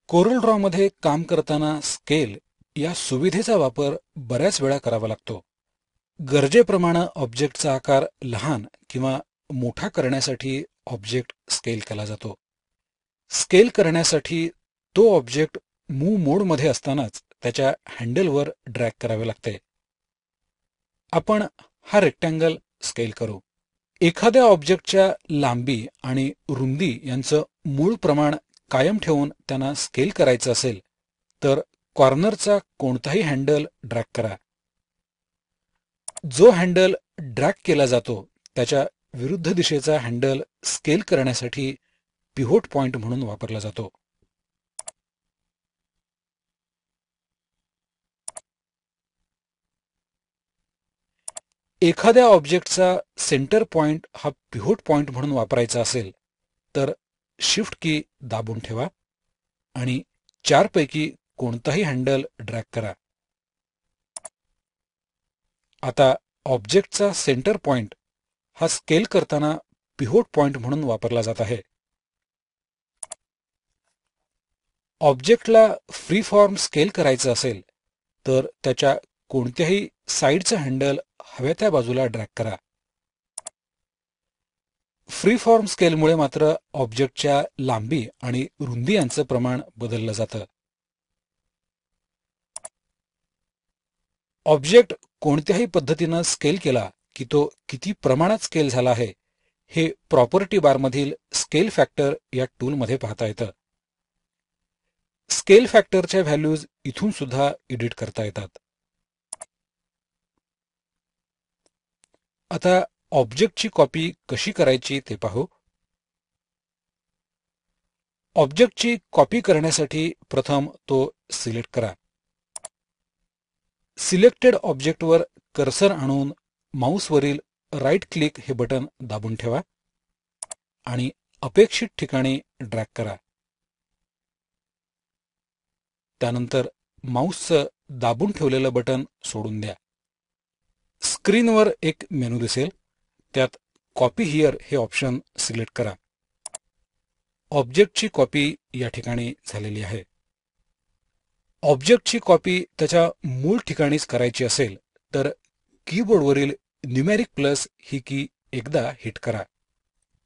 Corel Draw मध्ये काम करताना स्केल या सुविधेचा वापर बऱ्याच वेळा करावा लागतो. गरजेप्रमाणे ऑब्जेक्टचा आकार लहान किंवा मोठा करण्यासाठी ऑब्जेक्ट स्केल केला जातो. स्केल करण्यासाठी तो ऑब्जेक्ट मूव्ह मोडमध्ये असतानाच त्याच्या हँडलवर ड्रॅग करावे लागते. आपण हा रेक्टँगल स्केल करू. एखाद्या ऑब्जेक्टच्या लांबी आणि रुंदी यांचं मूळ प्रमाण कायम ठेवून त्यांना स्केल करायचं असेल तर कॉर्नरचा कोणताही हँडल ड्रॅग करा. जो हँडल ड्रॅग केला जातो त्याच्या विरुद्ध दिशेचा हँडल स्केल करण्यासाठी पिव्होट पॉइंट म्हणून वापरला जातो. एखाद्या ऑब्जेक्टचा सेंटर पॉइंट हा पिव्होट पॉइंट म्हणून वापरायचा असेल तर शिफ्ट की दाबून ठेवा आणि 4 पैकी कोणताही हँडल ड्रॅग करा. आता ऑब्जेक्टचा सेंटर पॉइंट हा स्केल करताना पिव्होट पॉइंट म्हणून वापरला जात आहे. ऑब्जेक्टला फ्री फॉर्म स्केल करायचं असेल तर त्याच्या कोणत्याही साईडचं हँडल हव्या त्या बाजूला ड्रॅग करा. फ्री फॉर्म स्केलमुळे मात्र ऑब्जेक्टच्या लांबी आणि रुंदी यांचं प्रमाण बदललं जातं. ऑब्जेक्ट कोणत्याही पद्धतीनं स्केल केला की तो किती प्रमाणात स्केल झाला आहे हे प्रॉपर्टी बारमधील स्केल फॅक्टर या टूलमध्ये पाहता येतं. स्केल फॅक्टरच्या व्हॅल्यूज इथून सुद्धा एडिट करता येतात. आता ऑब्जेक्टची कॉपी कशी करायची ते पाहू. ऑब्जेक्टची कॉपी करण्यासाठी प्रथम तो सिलेक्ट करा. सिलेक्टेड ऑब्जेक्टवर कर्सर आणून माऊसवरील राईट क्लिक हे बटन दाबून ठेवा आणि अपेक्षित ठिकाणी ड्रॅग करा. त्यानंतर माऊसचं दाबून ठेवलेलं बटन सोडून द्या. स्क्रीनवर एक मेनू दिसेल, त्यात कॉपी हिअर हे ऑप्शन सिलेक्ट करा. ऑब्जेक्टची कॉपी या ठिकाणी झालेली आहे. ऑब्जेक्टची कॉपी त्याच्या मूळ ठिकाणीच करायची असेल तर कीबोर्डवरील न्यूमेरिक प्लस ही की एकदा हिट करा.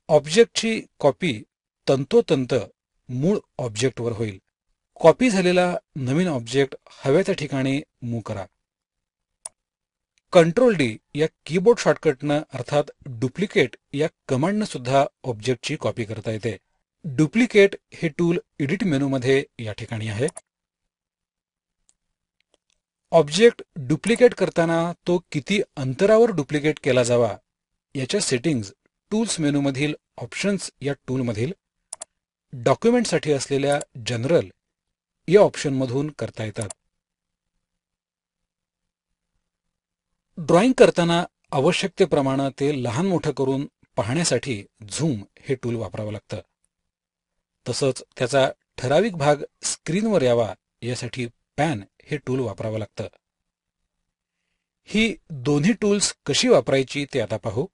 ऑब्जेक्टची कॉपी तंतोतंत मूळ ऑब्जेक्टवर होईल. कॉपी झालेला नवीन ऑब्जेक्ट हव्या त्या ठिकाणी मूव्ह करा. कंट्रोल डी या कीबोर्ड शॉर्टकटनं अर्थात डुप्लिकेट या कमांडनं सुद्धा ऑब्जेक्टची कॉपी करता येते. डुप्लिकेट हे टूल एडिट मेनूमध्ये या ठिकाणी आहे. ऑब्जेक्ट डुप्लिकेट करताना तो किती अंतरावर डुप्लिकेट केला जावा याच्या सेटिंग्ज टूल्स मेनूमधील ऑप्शन्स या टूलमधील डॉक्युमेंटसाठी असलेल्या जनरल या ऑप्शनमधून करता येतात. ड्रॉइंग करताना आवश्यकतेप्रमाणे ते लहान मोठं करून पाहण्यासाठी झूम हे टूल वापरावं लागतं. तसंच त्याचा ठराविक भाग स्क्रीनवर यावा यासाठी पॅन हे टूल वापरावं लागतं. ही दोन्ही टूल्स कशी वापरायची ते आता पाहू.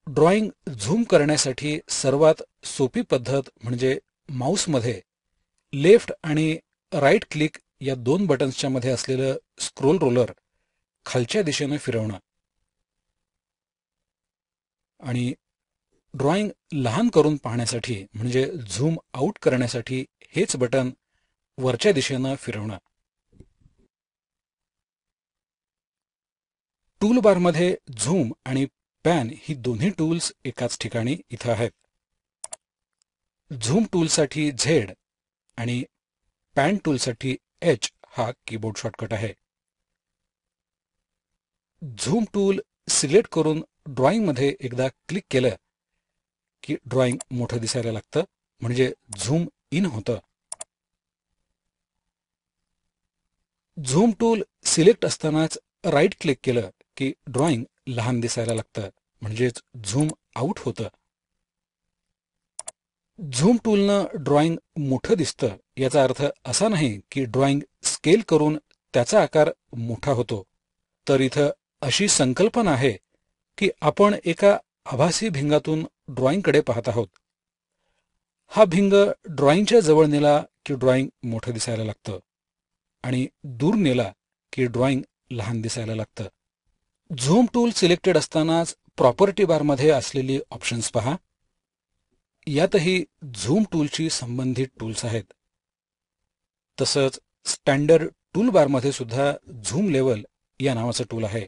ड्रॉइंग झूम करण्यासाठी सर्वात सोपी पद्धत म्हणजे माऊसमध्ये लेफ्ट आणि राईट क्लिक या 2 बटन्सच्या मध्ये असलेलं स्क्रोल रोलर खालच्या दिशेने फिरवणं आणि ड्रॉइंग लहान करून पाहण्यासाठी म्हणजे झूम आउट करण्यासाठी हेच बटन वरच्या दिशेनं फिरवणं. टूलबारमध्ये झूम आणि पॅन ही दोन्ही टूल्स एकाच ठिकाणी इथं आहेत. झूम टूलसाठी झेड आणि पॅन टूलसाठी एच हा कीबोर्ड शॉर्टकट आहे. झूम टूल सिलेक्ट करून ड्रॉइंगमध्ये एकदा क्लिक केलं की ड्रॉइंग मोठं दिसायला लागतं म्हणजे झूम इन होतं. झूम टूल सिलेक्ट असतानाच राईट क्लिक केलं की ड्रॉइंग लहान दिसायला लागतं म्हणजेच झूम आउट होतं. झूम टूलनं ड्रॉइंग मोठं दिसतं याचा अर्थ असा नाही की ड्रॉइंग स्केल करून त्याचा आकार मोठा होतो. तर इथं अशी संकल्पना आहे की आपण एका आभासी भिंगातून ड्रॉइंगकडे पाहत आहोत. हा भिंग ड्रॉइंगच्या जवळ नेला की ड्रॉइंग मोठं दिसायला लागतं आणि दूर नेला की ड्रॉइंग लहान दिसायला लागतं. झूम टूल सिलेक्टेड असतानाच प्रॉपर्टी बारमध्ये असलेली ऑप्शन्स पहा. यातही झूम टूलशी संबंधित टूल्स आहेत. तसंच स्टँडर्ड टूल बारमध्ये सुद्धा झूम लेवल या नावाचं टूल आहे.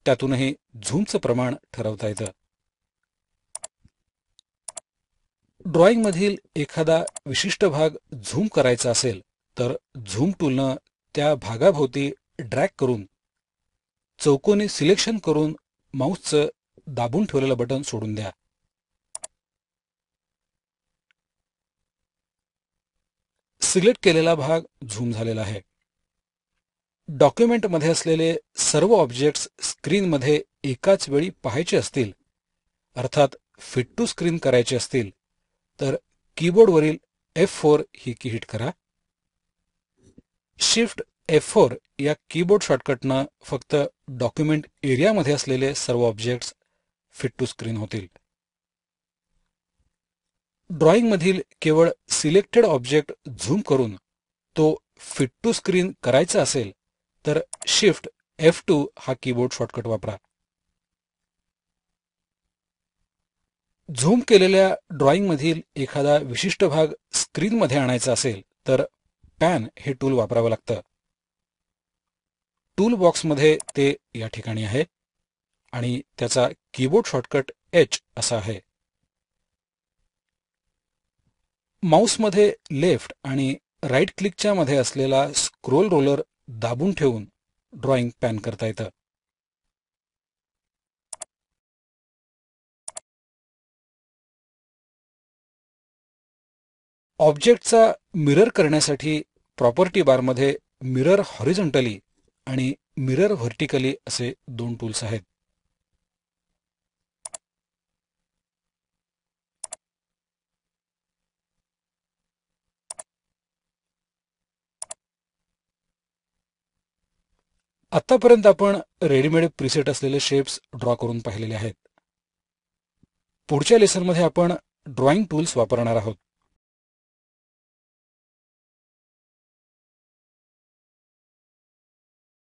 त्यातूनही झूमचं प्रमाण ठरवता येतं. ड्रॉइंगमधील एखादा विशिष्ट भाग झूम करायचा असेल तर झूम टूलनं त्या भागाभोवती ड्रॅग करून चौकोनी सिलेक्शन करून माऊसचं दाबून ठेवलेलं बटन सोडून द्या. सिलेक्ट केलेला भाग झूम झालेला आहे. डॉक्युमेंटमध्ये असलेले सर्व ऑब्जेक्ट्स स्क्रीनमध्ये एकाच वेळी पाहायचे असतील, अर्थात फिट टू स्क्रीन करायचे असतील, तर कीबोर्डवरील F4 ही की हिट करा. शिफ्ट F4 या कीबोर्ड शॉर्टकटनं फक्त डॉक्युमेंट एरियामध्ये असलेले सर्व ऑब्जेक्ट्स फिट टू स्क्रीन होतील. ड्रॉइंगमधील केवळ सिलेक्टेड ऑब्जेक्ट झूम करून तो फिट टू स्क्रीन करायचा असेल तर शिफ्ट F2 हा कीबोर्ड शॉर्टकट वापरा. झूम केलेल्या ड्रॉइंगमधील एखादा विशिष्ट भाग स्क्रीनमध्ये आणायचा असेल तर पॅन हे टूल वापरावं लागतं. टूल बॉक्समध्ये ते या ठिकाणी आहे आणि त्याचा कीबोर्ड शॉर्टकट H असा आहे. माऊसमध्ये लेफ्ट आणि राईट क्लिकच्या मध्ये असलेला स्क्रोल रोलर दाबून ठेवून ड्रॉइंग पॅन करता येतं. ऑब्जेक्टचा मिरर करण्यासाठी प्रॉपर्टी बारमध्ये मिरर हॉरिझॉन्टली आणि मिरर व्हर्टिकली असे दोन टूल्स आहेत. आतापर्यंत आपण रेडीमेड प्रीसेट असलेले शेप्स ड्रॉ करून पाहिलेले आहेत. पुढच्या लेसनमध्ये आपण ड्रॉइंग टूल्स वापरणार आहोत.